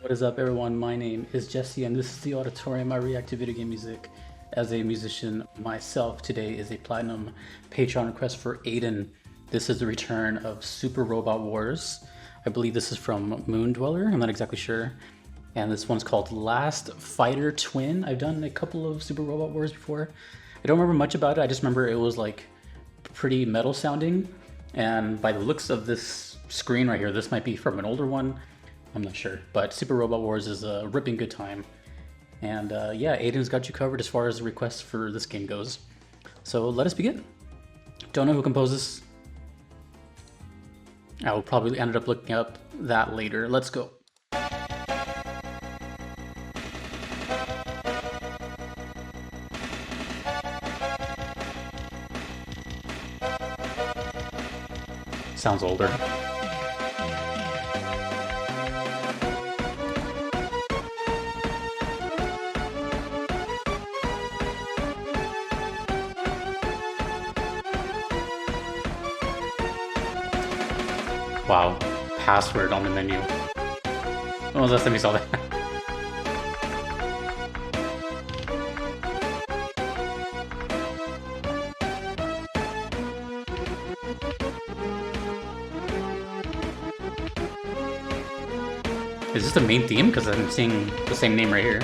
What is up, everyone? My name is Jesse, and this is the Auditorium. I react to video game music as a musician myself. Today is a platinum Patreon request for Aiden. This is the return of Super Robot Wars. I believe this is from Moon Dweller. I'm not exactly sure. And this one's called Last Fighter Twin. I've done a couple of Super Robot Wars before. I don't remember much about it. I just remember it was like pretty metal sounding. And by the looks of this screen right here, this might be from an older one. I'm not sure, but Super Robot Wars is a ripping good time. And yeah, Aiden's got you covered as far as the requests for this game goes. So let us begin. Don't know who composed this. I will probably end up looking up that later. Let's go. Sounds older. Wow, password on the menu. When was the last time you saw that? Is this the main theme? Because I'm seeing the same name right here.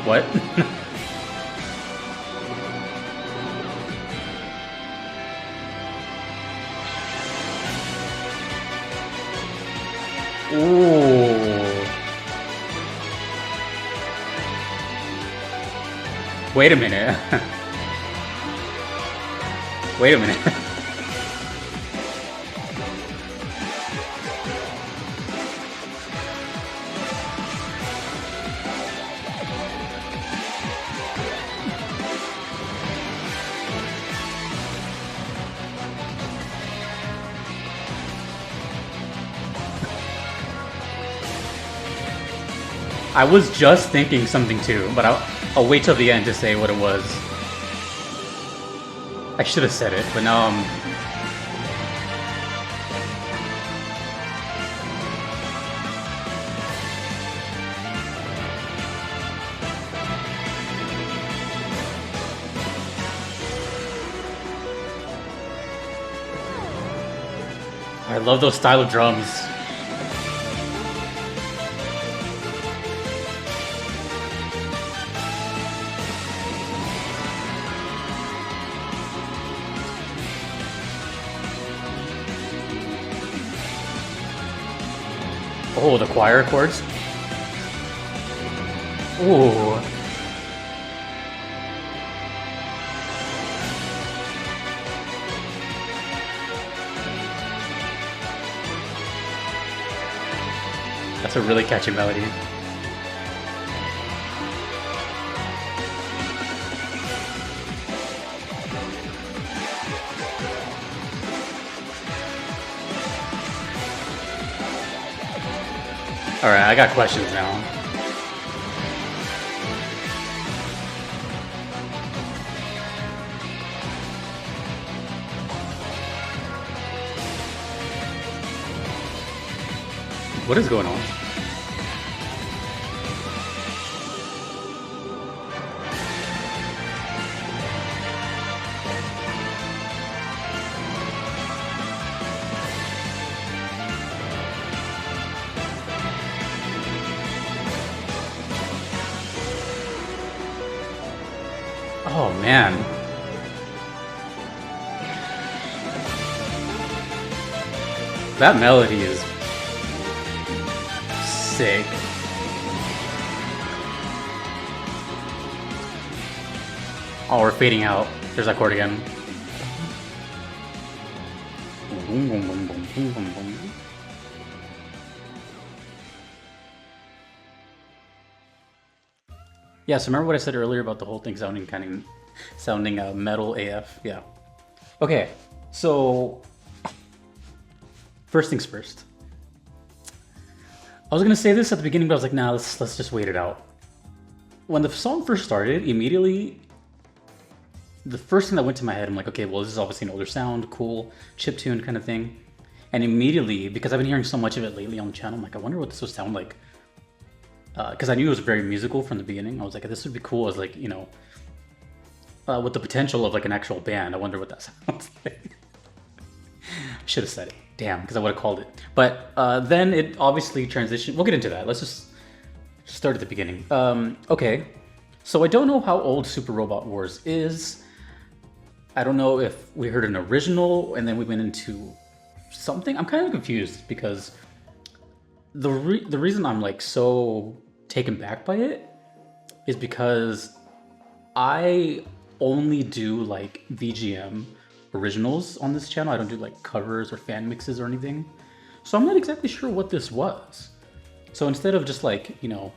What? Ooh. Wait a minute. Wait a minute. I was just thinking something too, but I'll wait till the end to say what it was. I should have said it, but now I love those style of drums. Oh, the choir chords. Ooh. That's a really catchy melody. Alright, I got questions now. What is going on? Oh man. That melody is sick. Oh, we're fading out. There's that chord again. Boom, boom, boom, boom, boom, boom, boom. Yeah, so remember what I said earlier about the whole thing sounding metal AF? Yeah. Okay, so first things first. I was gonna say this at the beginning, but I was like, nah, let's just wait it out. When the song first started, immediately the first thing that went to my head, I'm like, okay, well, this is obviously an older sound, cool, chiptune kind of thing. And immediately, because I've been hearing so much of it lately on the channel, I'm like, I wonder what this would sound like. Because I knew it was very musical from the beginning. I was like, this would be cool as like, you know, with the potential of like an actual band. I wonder what that sounds like. I should have said it. Damn, because I would have called it. But then it obviously transitioned. We'll get into that. Let's just start at the beginning. Okay, so I don't know how old Super Robot Wars is. I don't know if we heard an original and then we went into something. I'm kind of confused because the reason I'm like so taken back by it is because I only do like VGM originals on this channel. I don't do like covers or fan mixes or anything. So I'm not exactly sure what this was. So instead of just like, you know,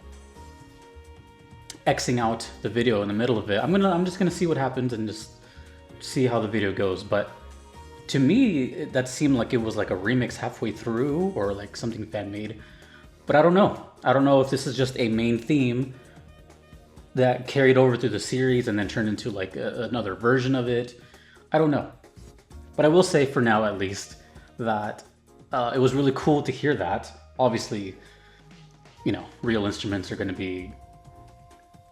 Xing out the video in the middle of it, I'm just gonna see what happens and just see how the video goes. But to me, that seemed like it was like a remix halfway through or like something fan made. But I don't know. I don't know if this is just a main theme that carried over through the series and then turned into like another version of it. I don't know. But I will say for now at least that it was really cool to hear that. Obviously, you know, real instruments are going to be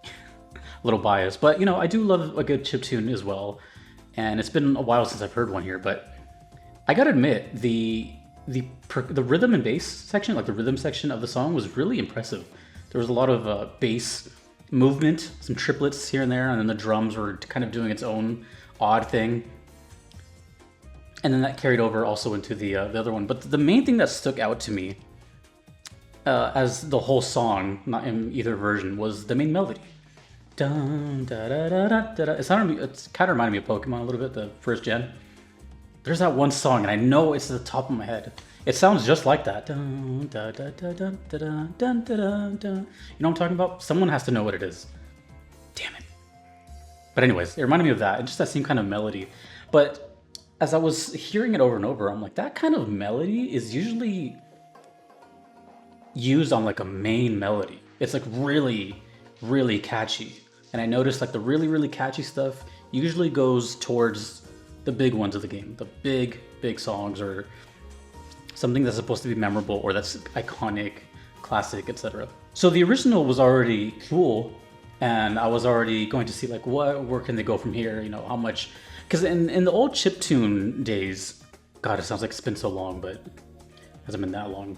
a little biased. But, you know, I do love a good chiptune as well. And it's been a while since I've heard one here. But I got to admit, the rhythm and bass section, like the rhythm section of the song was really impressive. There was a lot of bass movement, some triplets here and there, and then the drums were kind of doing its own odd thing. And then that carried over also into the other one. But the main thing that stuck out to me as the whole song, not in either version, was the main melody. Dun, da, da, da, da, da, da. It's kind of reminded me of Pokemon a little bit, the first gen. There's that one song, and I know it's at the top of my head. It sounds just like that. Dun, da, da, da, da, da, da, dun, da, da, da. You know what I'm talking about? Someone has to know what it is. Damn it. But anyways, it reminded me of that, and just that same kind of melody. But as I was hearing it over and over, I'm like, that kind of melody is usually used on like a main melody. It's like really, really catchy. And I noticed like the really, really catchy stuff usually goes towards the big ones of the game, the big songs, or something that's supposed to be memorable or that's iconic, classic, etc. So the original was already cool, and I was already going to see like where can they go from here, you know, how much, because in the old chiptune days, God, it sounds like it's been so long, but it hasn't been that long.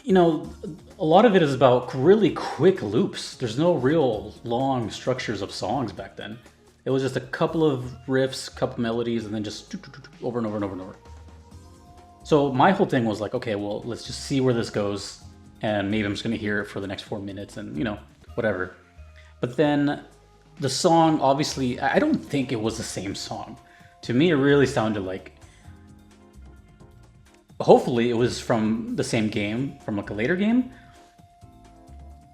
You know, a lot of it is about really quick loops. There's no real long structures of songs back then. It was just a couple of riffs, couple melodies, and then just over and over and over and over. So my whole thing was like, okay, well, let's just see where this goes, and maybe I'm just gonna hear it for the next 4 minutes, and you know, whatever. But then the song, obviously, I don't think it was the same song. To me, it really sounded like, hopefully it was from the same game, from like a later game.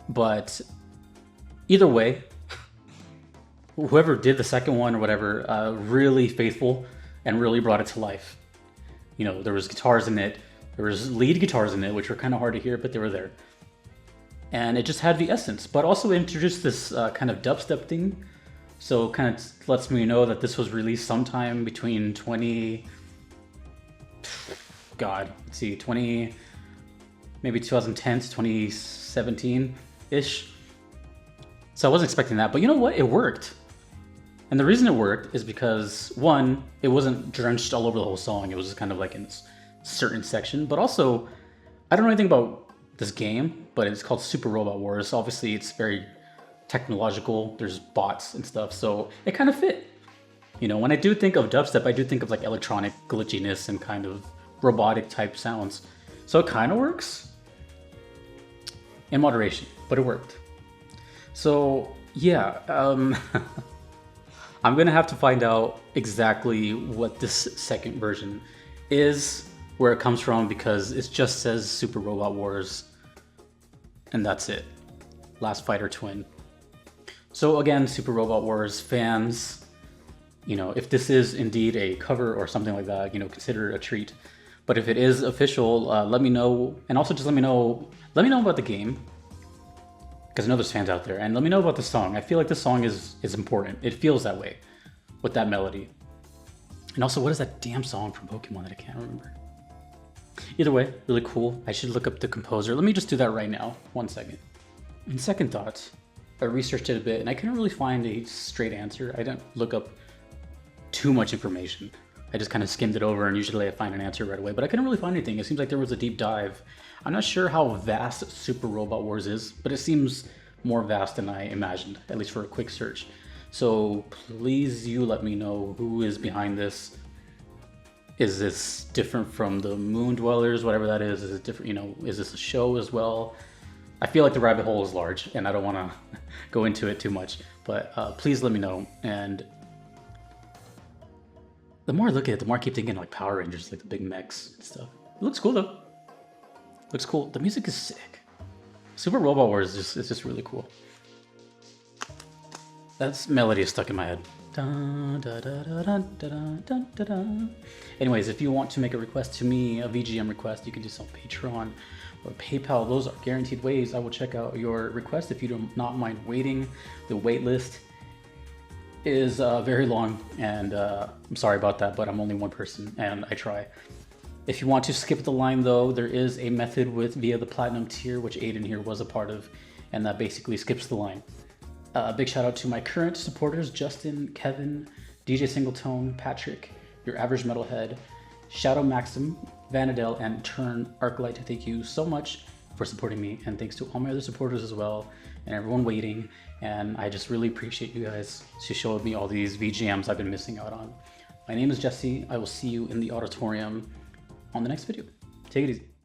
But either way, whoever did the second one or whatever, really faithful and really brought it to life. You know, there was guitars in it, there was lead guitars in it, which were kind of hard to hear, but they were there. And it just had the essence, but also introduced this kind of dubstep thing. So kind of lets me know that this was released sometime between 20, maybe 2010 to 2017-ish. So I wasn't expecting that, but you know what? It worked. And the reason it worked is because, one, it wasn't drenched all over the whole song. It was just kind of like in this certain section. But also, I don't know anything about this game, but it's called Super Robot Wars. Obviously, it's very technological. There's bots and stuff, so it kind of fit. You know, when I do think of dubstep, I do think of like electronic glitchiness and kind of robotic type sounds. So it kind of works in moderation, but it worked. So yeah, I'm gonna have to find out exactly what this second version is, where it comes from, because it just says Super Robot Wars, and that's it. Last Fighter Twin. So again, Super Robot Wars fans, you know, if this is indeed a cover or something like that, you know, consider it a treat. But if it is official, let me know, and also just let me know about the game, because I know there's fans out there, and let me know about the song. I feel like this song is important. It feels that way with that melody. And also, what is that damn song from Pokemon that I can't remember? Either way, really cool. I should look up the composer. Let me just do that right now. 1 second. In second thoughts, I researched it a bit and I couldn't really find a straight answer. I didn't look up too much information. I just kind of skimmed it over, and usually I find an answer right away, but I couldn't really find anything. It seems like there was a deep dive. I'm not sure how vast Super Robot Wars is, but it seems more vast than I imagined, at least for a quick search. So please, you let me know who is behind this. Is this different from the Moon Dwellers, whatever that is? Is it different, you know, is this a show as well? I feel like the rabbit hole is large and I don't want to go into it too much, but please let me know. And the more I look at it, the more I keep thinking like Power Rangers, like the big mechs and stuff. It looks cool though. Looks cool. The music is sick. Super Robot Wars is just really cool. That melody is stuck in my head. Dun, da, da, da, da, da, da, da, da. Anyways, if you want to make a request to me, a VGM request, you can do so on Patreon or PayPal. Those are guaranteed ways I will check out your request if you do not mind waiting. The wait list is very long, and I'm sorry about that, but I'm only one person and I try. If you want to skip the line though, there is a method via the Platinum tier, which Aiden here was a part of, and that basically skips the line. Big shout out to my current supporters, Justin, Kevin, DJ Singletone, Patrick, Your Average Metalhead, Shadow Maxim, Vanadel, and Turn Arclight. Thank you so much for supporting me, and thanks to all my other supporters as well, and everyone waiting. And I just really appreciate you guys to show me all these VGMs I've been missing out on. My name is Jesse. I will see you in the auditorium on the next video. Take it easy.